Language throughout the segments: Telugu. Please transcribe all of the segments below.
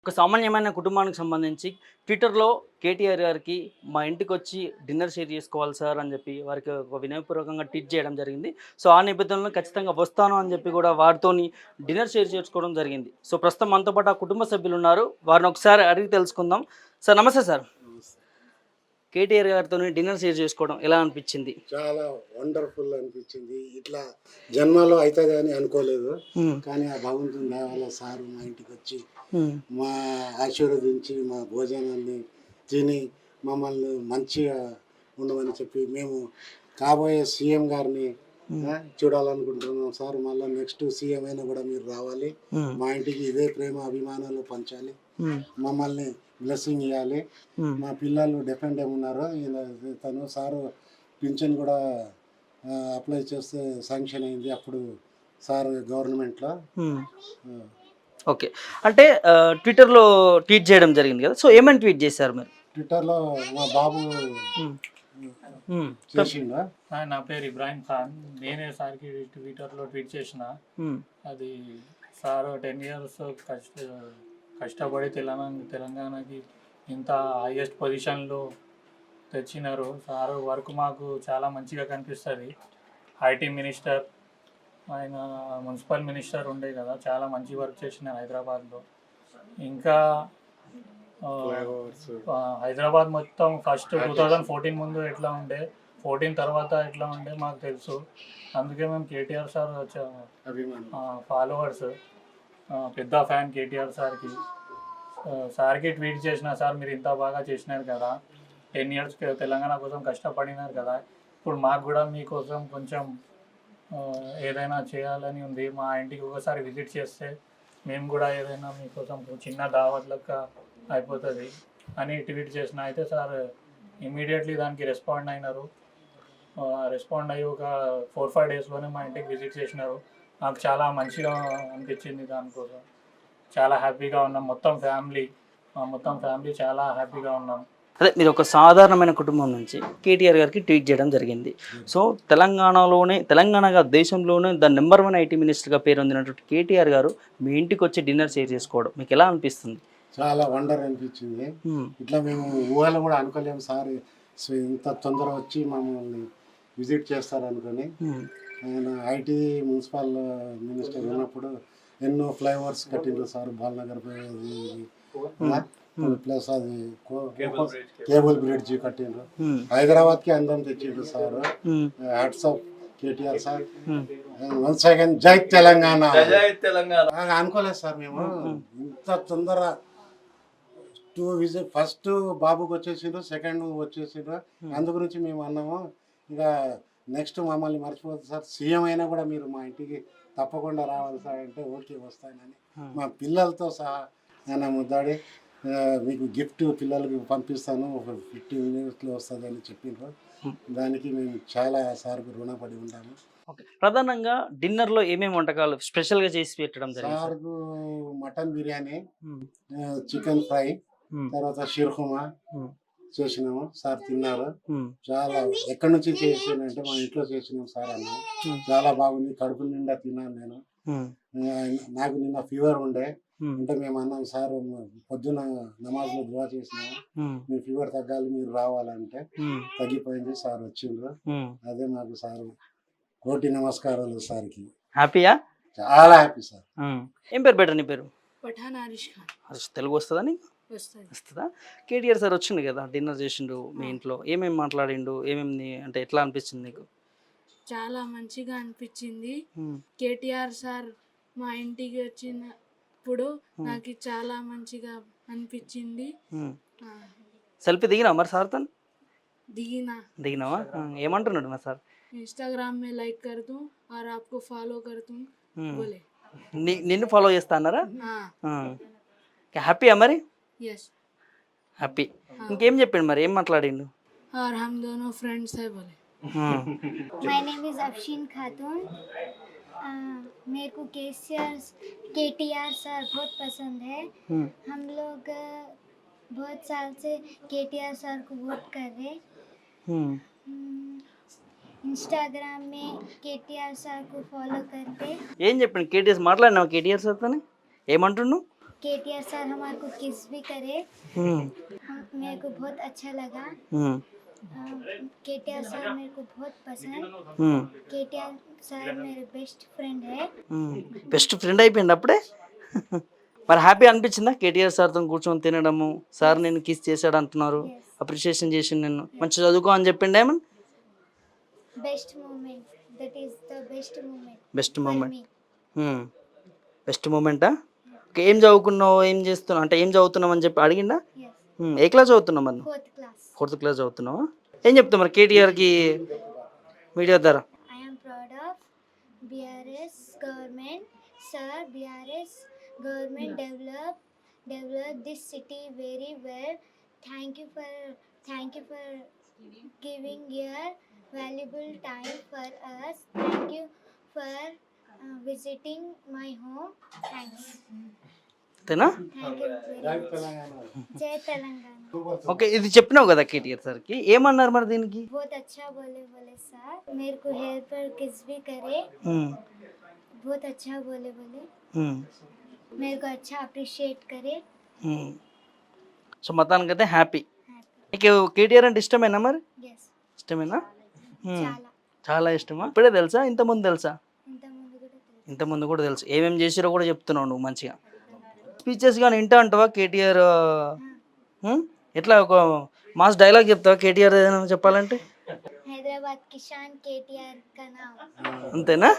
ఒక సామాన్యమైన కుటుంబానికి సంబంధించి ట్విట్టర్‌లో కేటీఆర్ గారికి మా ఇంటికొచ్చి డిన్నర్ షేర్ చేసుకోవాలి సార్ అని చెప్పి వారికి ఒక వినయపూర్వకంగా ట్వీట్ చేయడం జరిగింది. సో, ఆ నేపథ్యంలో ఖచ్చితంగా వస్తాను అని చెప్పి కూడా వారితోని డిన్నర్ షేర్ చేసుకోవడం జరిగింది. సో, ప్రస్తుతం మనతో పాటు ఆ కుటుంబ సభ్యులున్నారు. వారిని ఒకసారి అడిగి తెలుసుకుందాం. సార్ నమస్తే సార్. కేటీఆర్ గారితోని డిన్నర్ షేర్ చేసుకోవడం ఎలా అనిపించింది? చాలా వండర్ఫుల్ అనిపించింది. ఇట్లా జన్మలో అయితది అని అనుకోలేదు. కానీ ఆ భగవంతుని దయ వల్ల సారు మా ఇంటికొచ్చి మా ఆశీర్వదించి మా భోజనాన్ని తిని మమ్మల్ని మంచిగా ఉండమని చెప్పి మేము కాబోయే సీఎం గారిని చూడాలనుకుంటున్నాం సార్. మళ్ళీ నెక్స్ట్ సీఎం అయినా కూడా మీరు రావాలి, మా ఇంటికి ఇదే ప్రేమ అభిమానాలు పంచాలి, మమ్మల్ని బ్లెస్సింగ్ ఇవ్వాలి. మా పిల్లలు డిఫరెంట్ ఏమున్నారో తను సారు పింఛన్ కూడా అప్లై చేస్తే శాంక్షన్ అయింది అప్పుడు సార్ గవర్నమెంట్లో. ఓకే. అంటే ట్విట్టర్‌లో ట్వీట్ చేయడం జరిగింది కదా! సో, ఏమని ట్వీట్ చేశారు మీరు? ట్విట్టర్లో మా బాబు చేసిండా. నా పేరు ఇబ్రాహిం ఖాన్. నేనే సార్కి ట్విట్టర్లో ట్వీట్ చేసిన. అది సార్ 10 years కష్టపడి తెలంగాణకి ఇంత హైయెస్ట్ పొజిషన్లో తెచ్చినారు. సార్ వర్క్ మాకు చాలా మంచిగా కనిపిస్తుంది. ఐటీ మినిస్టర్, ఆయన మున్సిపల్ మినిస్టర్ ఉండే కదా, చాలా మంచి వర్క్ చేసినారు హైదరాబాద్లో. ఇంకా హైదరాబాద్ మొత్తం ఫస్ట్ 2014 ముందు ఎట్లా ఉండే, 14 తర్వాత ఎట్లా ఉండే మాకు తెలుసు. అందుకే మేము కేటీఆర్ సార్ ఫాలోవర్స్, పెద్ద ఫ్యాన్ కేటీఆర్ సార్కి ట్వీట్ చేసిన. సార్ మీరు ఇంత బాగా చేసినారు కదా, 10 years తెలంగాణ కోసం కష్టపడినారు కదా, ఇప్పుడు మాకు కూడా మీకోసం కొంచెం ఏదైనా చేయాలని ఉంది. మా ఇంటికి ఒకసారి విజిట్ చేస్తే మేము కూడా ఏదైనా మీకోసం చిన్న దావత్లక అయిపోతుంది అని ట్వీట్ చేసిన. అయితే సార్ ఇమీడియట్లీ దానికి రెస్పాండ్ అయినారు. రెస్పాండ్ అయ్యి ఒక 4-5 daysలోనే మా ఇంటికి విజిట్ చేసినారు. నాకు చాలా మంచిగా అనిపించింది. దానికోసం చాలా హ్యాపీగా ఉన్నాం. మొత్తం ఫ్యామిలీ చాలా హ్యాపీగా ఉన్నాం. అదే మీరు ఒక సాధారణమైన కుటుంబం నుంచి కేటీఆర్ గారికి ట్వీట్ చేయడం జరిగింది. సో, తెలంగాణగా దేశంలోనే ద నెంబర్ 1 ఐటీ మినిస్టర్గా పేరు పొందినటువంటి కేటీఆర్ గారు మీ ఇంటికి వచ్చి డిన్నర్ షేర్ చేసుకోవడం మీకు ఎలా అనిపిస్తుంది? చాలా వండర్ అనిపించింది. ఇట్లా మేము ఊహలో కూడా అనుకోలేము సార్ ఇంత తొందర వచ్చి మమ్మల్ని విజిట్ చేస్తారనుకొని. ఆయన ఐటీ మున్సిపల్ మినిస్టర్ ఉన్నప్పుడు ఎన్నో ఫ్లైఓవర్స్ కట్టిండ్రు సార్. బాలనగర్ ప్లస్ అది కేబుల్ బ్రిడ్జ్ కట్టిండ్రు. హైదరాబాద్కి అందం తెచ్చిండ్రు sir. Hats off KTR sir. Once again జై తెలంగాణ. అనుకోలేదు సార్ మేము ఇంత తొందర ఫస్ట్ బాబుకి వచ్చేసిండ్రు, సెకండ్ వచ్చేసిండ్రు. అందు గురించి మేము అన్నాము ఇక నెక్స్ట్ మమ్మల్ని మర్చిపోతుంది సార్, సీఎం అయినా కూడా మీరు మా ఇంటికి తప్పకుండా రావాలి సార్ అంటే ఓకే వస్తానని మా పిల్లలతో సహా ఆయన ముద్దాడి మీకు గిఫ్ట్ పిల్లలకి పంపిస్తాను, ఒక 15 minutesలో వస్తుంది అని చెప్పిండ్రు. దానికి మేము చాలా సార్కు రుణపడి ఉంటాము. ప్రధానంగా డిన్నర్లో ఏమేమి వంటకాలు స్పెషల్గా చేసి పెట్టడం జరిగింది? సార్కు మటన్ బిర్యానీ, చికెన్ ఫ్రై, తర్వాత షిర్కుమా చేసినాము. సార్ తిన్నారు. చాలా ఎక్కడి నుంచి చేసానంటే మా ఇంట్లో చేసినాం సార్ అన్న. చాలా బాగుంది, కడుపు నిండా తిన్నాను నేను. నాకు నిన్న ఫీవర్ ఉండే అంటే మేము అన్నాం సార్ పొద్దున నమాజ్లో దువా చేసినాము, మీ ఫీవర్ తగ్గాలి మీరు రావాలంటే తగ్గిపోయింది సార్ వచ్చిండ్రు. అదే మాకు సార్ కోటి నమస్కారాలు సార్కి. హ్యాపీయా? చాలా హ్యాపీ సార్. ఏం పేరు పెట్టండి? నీ పేరు? పఠాన్ హరీష్ ఖాన్. తెలుగు వస్తుందా నీకు? వస్తుందా? కేటీఆర్ సార్ వచ్చిండు కదా, డిన్నర్ చేసిండు మీ ఇంట్లో, ఏమేమి మాట్లాడిండు, ఏమేమి అంటే ఎట్లా అనిపించింది నీకు? చాలా మంచిగా అనిపించింది. కేటీఆర్ సార్ మా ఇంటికి వచ్చినప్పుడు నాకు చాలా మంచిగా అనిపించింది. సెల్ఫీ దిగినా మరి సార్ తను? దిగినావా? ఏమంటున్నాడు మరి సార్? ఇన్స్టాగ్రామ్ में लाइक कर दूं और आपको फॉलो कर दूं बोले. నిన్ను ఫాలో చేస్తా అన్నారా? హ్యాపీయా మరి? Yes happy. ఇంకేం చెప్పిండు మరి, ఏం మాట్లాడిండు? और हम दोनों फ्रेंड्स है बोले. माय नेम इज़ अफशीन खातून. मेरे को केटीआर सर बहुत पसंद है. हम लोग बहुत साल से केटीआर सर को वोट कर रहे. इंस्टाग्राम में केटीआर सर को फॉलो करते. ఏం చెప్పిండు కేటీఆర్? మాట్లాడినావు కేటీఆర్ సార్తో? ఏమంటుండు? केटीआर सर हमारे को किस भी करे, मेरे को बहुत अच्छा लगा। केटीआर सर मेरे को बहुत पसंद। केटीआर सर मेरे बेस्ट फ्रेंड है। బెస్ట్ ఫ్రెండ్ అయిపోయింది అప్పుడే. మరి హ్యాపీ అనిపించిందా కేటీఆర్ సార్తో కూర్చొని తినడము, సార్ నేను కిస్ చేశాడు అంటున్నారు, Yes. అప్రిషియేషన్ చేసి నేను మంచి చదువుకో అని చెప్పిండు ఏమని? Best moment. That is the best moment best for moment. me. Best మూమెంటా? ఓకే, ఏం చదువుకున్నావు, ఏం చేస్తున్నావు అంటే ఏం చదువుతున్నావు అని చెప్పి అడిగిందా? Yes. ఏ క్లాస్ చదువుతున్నావు మరి? 4th class. 4th క్లాస్ చదువుతున్నావా? ఏం చెప్తావు మరి కేటీఆర్కి మీడియా ద్వారా? I am proud of BRS government. Sir, BRS government develop this city very well. Thank you for giving your valuable time for us. Thank you for visiting my home. Thanks. అంతేనా? Thank you very much. Jai Telangana. Okay, ఇది చెప్పినావు కదా కేటీఆర్ సార్కి, ఏమన్నారు మరి దీనికి? बहुत अच्छा बोले सर, मेरे को हेयर पर किस भी करे, बहुत अच्छा बोले मेरे को अच्छा अप्रिशिएट करे। సో మొత్తానికైతే హ్యాపీ. నీకు కేటీఆర్ అంటే ఇష్టమేనా మరి? यस, ఇష్టమేనా? చాలా చాలా ఇష్టమా? ఇప్పుడే తెలుసా, ఇంతకుముందు తెలుసా? ఇంతకుముందు కూడా తెలుసు. ఇంతకుముందు కూడా తెలుసు. ఏమేమి చేసిరో కూడా చెప్తున్నావు నువ్వు మంచిగా. స్పీచెస్ కానీ వింటా అంటావా కేటీఆర్? ఎట్లా ఒక మాస్ డైలాగ్ చెప్తావా కేటీఆర్ ఏదైనా చెప్పాలంటే? హైదరాబాద్ కిషాన్ కేటీఆర్ కా నామ్. అంతేనా?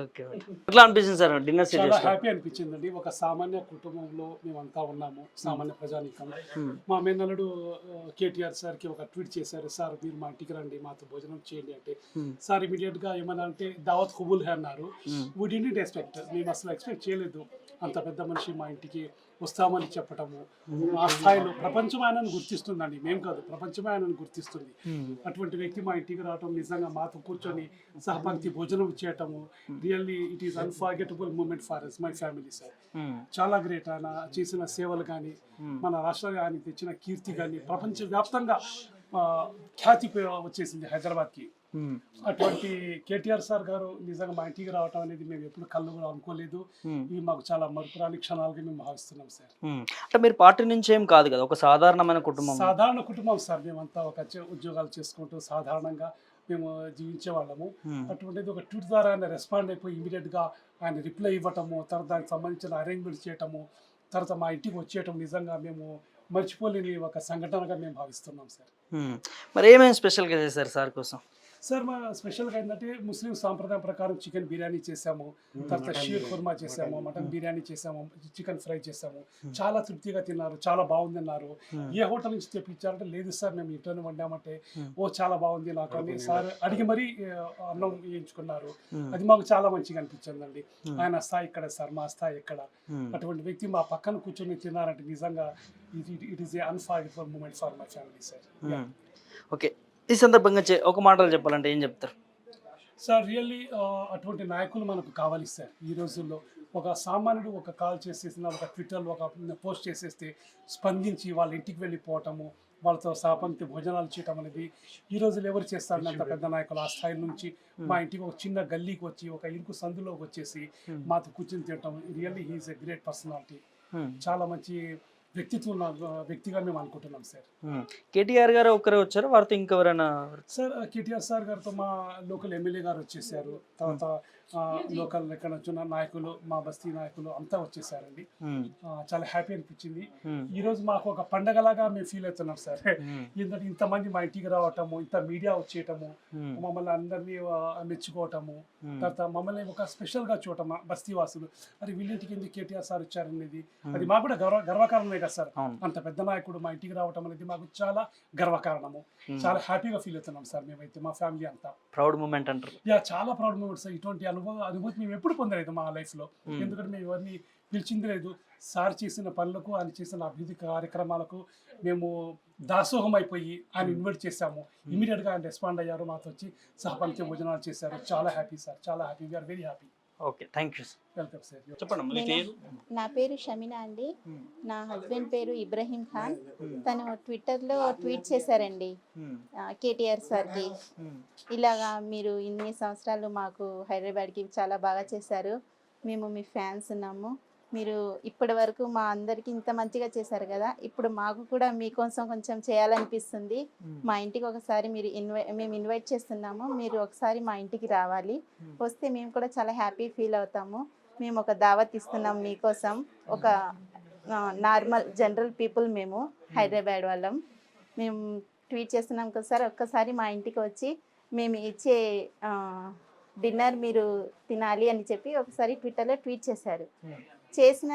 Okay okay. ఎట్లా అనిపించింది సార్ డిన్నర్ చాలా సీరియస్? హ్యాపీ అనిపించిందండి. ఒక సామాన్య కుటుంబంలో మేమంతా ఉన్నాము, సామాన్య ప్రజానీకం. మా మేనల్లుడు కేటీఆర్ సార్కి ఒక ట్వీట్ చేశారు, సార్ మీరు మా ఇంటికి రండి, మాతో భోజనం చేయండి అంటే సార్ ఇమీడియట్ గా ఏమన్నా అంటే దావత్ ఖుబూల్ హే అన్నారు. వీ డిడ్ంట్ ఎక్స్పెక్ట్, మేము అసలు ఎక్స్పెక్ట్ చేయలేదు అంత పెద్ద మనిషి మా ఇంటికి వస్తామని చెప్పటము. ఆ స్థాయిలో ప్రపంచం ఆయనను గుర్తిస్తుందండి, మేము కాదు, ప్రపంచమే ఆయనను గుర్తిస్తుంది. అటువంటి వ్యక్తి మా ఇంటికి రావటం, నిజంగా మాతో కూర్చొని సహపంక్తి భోజనం చేయటము, really it is unforgettable moment for us, my family sir. చాలా గ్రేట్. ఆయన చేసిన సేవలు కానీ, మన రాష్ట్రానికి ఆయన తెచ్చిన కీర్తి కానీ ప్రపంచవ్యాప్తంగా ఖ్యాతి వచ్చేసింది హైదరాబాద్కి. అటువంటి కేటీఆర్ సార్ గారు నిజంగా మా ఇంటికి రావటం అనేది మేము ఎప్పుడు కళ్ళు కూడా అనుకోలేదు. ఇవి మాకు చాలా మరుపురాని క్షణాలుగా మేము భావిస్తున్నాం సార్. అంటే మీరు పార్టీ నుంచి ఏం కాదు కదా, ఒక సాధారణమైన కుటుంబం. సాధారణ కుటుంబం సార్, మేమంతా ఒక ఉద్యోగాలు చేసుకుంటూ సాధారణంగా మేము జీవించే వాళ్ళము. అటువంటిది ఒక ట్వీట్ ద్వారా ఆయన రెస్పాండ్ అయిపోయి ఇమీడియట్ గా ఆయన రిప్లై ఇవ్వటము, తర్వాత దానికి సంబంధించిన అరేంజ్మెంట్స్ చేయటము, తర్వాత మా ఇంటికి వచ్చేయటం నిజంగా మేము మర్చిపోలేని ఒక సంఘటనగా మేము భావిస్తున్నాం సార్. మరి ఏమేమి స్పెషల్గా చేశారు సార్ కోసం? సార్ మా స్పెషల్గా ఏంటంటే ముస్లిం సాంప్రదాయం ప్రకారం చికెన్ బిర్యానీ చేసాము, తర్వాత షీర్ కుర్మా చేసాము, మటన్ బిర్యానీ చేసాము, చికెన్ ఫ్రై చేసాము. చాలా తృప్తిగా తిన్నారు, చాలా బాగుంది అన్నారు. ఏ హోటల్ నుంచి తెప్పించారంటే లేదు సార్ మేము ఇంట్లోనే వండామంటే ఓ చాలా బాగుంది నాకు అని సార్ అడిగి మరీ అన్నం వేయించుకున్నారు. అది మాకు చాలా మంచిగా అనిపించిందండి. ఆయన స్థాయి ఇక్కడ సార్, మా స్థాయి ఎక్కడ. అటువంటి వ్యక్తి మా పక్కన కూర్చొని తిన్నారంటే నిజంగా it is a unforgettable moment for my family sir. Okay, ఈ సందర్భంగా ఒక మాటలు చెప్పాలంటే ఏం చెప్తారు సార్? రియల్లీ అటువంటి నాయకులు మనకు కావాలి సార్. ఈ రోజుల్లో ఒక సామాన్యుడు ఒక కాల్ చేసేసిన, ఒక ట్విట్టర్లో ఒక పోస్ట్ చేసేస్తే స్పందించి వాళ్ళ ఇంటికి వెళ్ళిపోవటము, వాళ్ళతో సహపంక్తి భోజనాలు చేయటం అనేది ఈ రోజుల్లో ఎవరు చేస్తారని అంత పెద్ద నాయకులు ఆ స్థాయి నుంచి మా ఇంటికి ఒక చిన్న గల్లీకి వచ్చి, ఒక ఇరుకు సందులోకి వచ్చేసి మాతో కూర్చొని తినటం, really he is a great personality. చాలా మంచి వ్యక్తిత్వం ఉన్న వ్యక్తిగా మేము అనుకుంటున్నాం సార్. కేటీఆర్ గారు ఒక్కరే వచ్చారు, వారితో ఇంకెవరైనా? సార్ కేటీఆర్ సార్ గారితో మా లోకల్ ఎమ్మెల్యే గారు వచ్చేసారు, తర్వాత లోకల్ ఎక్కడ వచ్చిన నాయకులు, మా బస్తీ నాయకులు అంతా వచ్చేసారండి. చాలా హ్యాపీ అనిపించింది. ఈ రోజు మాకు ఒక పండగలాగా మేము ఫీల్ అవుతున్నాం సార్. ఎందుకంటే ఇంతమంది మా ఇంటికి రావటము, ఇంత మీడియా వచ్చేయటము, మమ్మల్ని అందరినీ మెచ్చుకోవటము, తర్వాత మమ్మల్ని ఒక స్పెషల్ గా చూడటం బస్తీ వాసులు, అది వీళ్ళింటికి ఎందుకు కేటీఆర్ సార్ వచ్చారనేది అది మాకు కూడా గర్వకారణమే కదా సార్. అంత పెద్ద నాయకుడు మా ఇంటికి రావటం అనేది మాకు చాలా గర్వకారణము. చాలా హ్యాపీగా ఫీల్ అవుతున్నాం సార్ మేమైతే, మా ఫ్యామిలీ అంతా. ప్రౌడ్ మూమెంట్ అంటారు? చాలా ప్రౌడ్ మూమెంట్ సార్. ఇటువంటి అనుభూతి మేము ఎప్పుడు పొందలేదు మా లైఫ్ లో. ఎందుకంటే మేము ఎవరిని పిలిచింది లేదు. సార్ చేసిన పనులకు, ఆయన చేసిన అభివృద్ధి కార్యక్రమాలకు మేము దాసోహం అయిపోయి ఆయన ఇన్వైట్ చేశాము. ఇమీడియట్ గా ఆయన రెస్పాండ్ అయ్యారు, మాతో వచ్చి సహపంక్తి భోజనాలు చేశారు. చాలా హ్యాపీ సార్, చాలా happy. We are very happy. Okay, thank you. Welcome sir. చెప్పండి. నా పేరు షమీనా అండి. నా హస్బెండ్ పేరు ఇబ్రహీం ఖాన్. తను ట్విట్టర్లో ట్వీట్ చేశారండి కేటీఆర్ సార్కి, ఇలాగా మీరు ఇన్ని సంవత్సరాలు మాకు హైదరాబాద్కి చాలా బాగా చేశారు, మేము మీ ఫ్యాన్స్ ఉన్నాము, మీరు ఇప్పటి వరకు మా అందరికి ఇంత మంచిగా చేశారు కదా, ఇప్పుడు మాకు కూడా మీకోసం కొంచెం చేయాలనిపిస్తుంది. మా ఇంటికి ఒకసారి మీరు మేము ఇన్వైట్ చేస్తున్నాము, మీరు ఒకసారి మా ఇంటికి రావాలి. వస్తే మేము కూడా చాలా హ్యాపీ ఫీల్ అవుతాము. మేము ఒక దావత్ ఇస్తున్నాం మీకోసం. ఒక నార్మల్ జనరల్ పీపుల్, మేము హైదరాబాద్ వాళ్ళం. మేము ట్వీట్ చేస్తున్నాం కదా సార్, ఒక్కసారి మా ఇంటికి వచ్చి మేము ఇచ్చే డిన్నర్ మీరు తినాలి అని చెప్పి ఒకసారి ట్విట్టర్లో ట్వీట్ చేశారు. చేసిన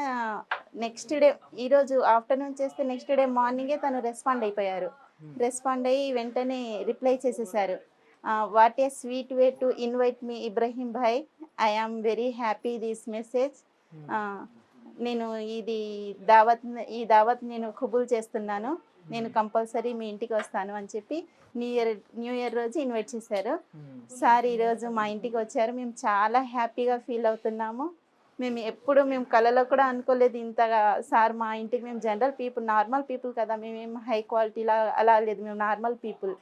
నెక్స్ట్ డే, ఈరోజు ఆఫ్టర్నూన్ చేస్తే నెక్స్ట్ డే మార్నింగే తను రెస్పాండ్ అయిపోయారు. రెస్పాండ్ అయ్యి వెంటనే రిప్లై చేసేసారు. What a sweet way to invite me Ibrahim Bhai, I am very happy this message. నేను ఈ దావత్ నేను కబూల్ చేస్తున్నాను, నేను కంపల్సరీ మీ ఇంటికి వస్తాను అని చెప్పి న్యూ ఇయర్ రోజు ఇన్వైట్ చేశారు. సార్ ఈరోజు మా ఇంటికి వచ్చారు. మేము చాలా హ్యాపీగా ఫీల్ అవుతున్నాము. మేము కళలో కూడా అనుకోలేదు ఇంతగా సార్ మా ఇంటికి. మేము జనరల్ పీపుల్, నార్మల్ పీపుల్ కదా, మేమేం హై క్వాలిటీలా అలా లేదు, మేము నార్మల్ పీపుల్.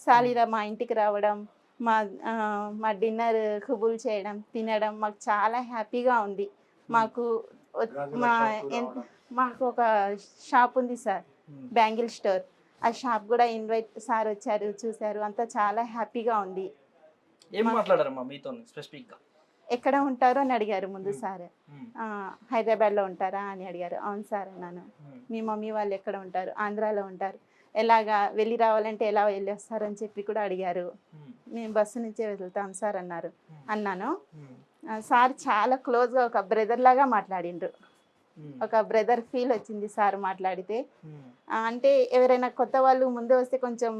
సార్ ఇలా మా ఇంటికి రావడం, మా డిన్నర్ కబూల్ చేయడం, తినడం మాకు చాలా హ్యాపీగా ఉంది. మాకు మాకు ఒక షాప్ ఉంది సార్, బ్యాంగిల్ స్టోర్. ఆ షాప్ కూడా సార్ వచ్చారు, చూశారు, అంతా చాలా హ్యాపీగా ఉంది. ఏం మాట్లాడారమ్మా మీతో స్పెసిఫిక్గా? ఎక్కడ ఉంటారో అని అడిగారు ముందు సార్. హైదరాబాద్లో ఉంటారా అని అడిగారు. అవును సార్ అన్నాను. మీ మమ్మీ వాళ్ళు ఎక్కడ ఉంటారు? ఆంధ్రాలో ఉంటారు. ఎలాగా వెళ్ళి రావాలంటే ఎలా వెళ్ళి వస్తారని చెప్పి కూడా అడిగారు. మేము బస్సు నుంచే వెళ్తాం సార్ అన్నాను. సార్ చాలా క్లోజ్గా ఒక బ్రదర్ లాగా మాట్లాడిండ్రు. ఒక బ్రదర్ ఫీల్ వచ్చింది సార్ మాట్లాడితే. అంటే ఎవరైనా కొత్త వాళ్ళు ముందు వస్తే కొంచెం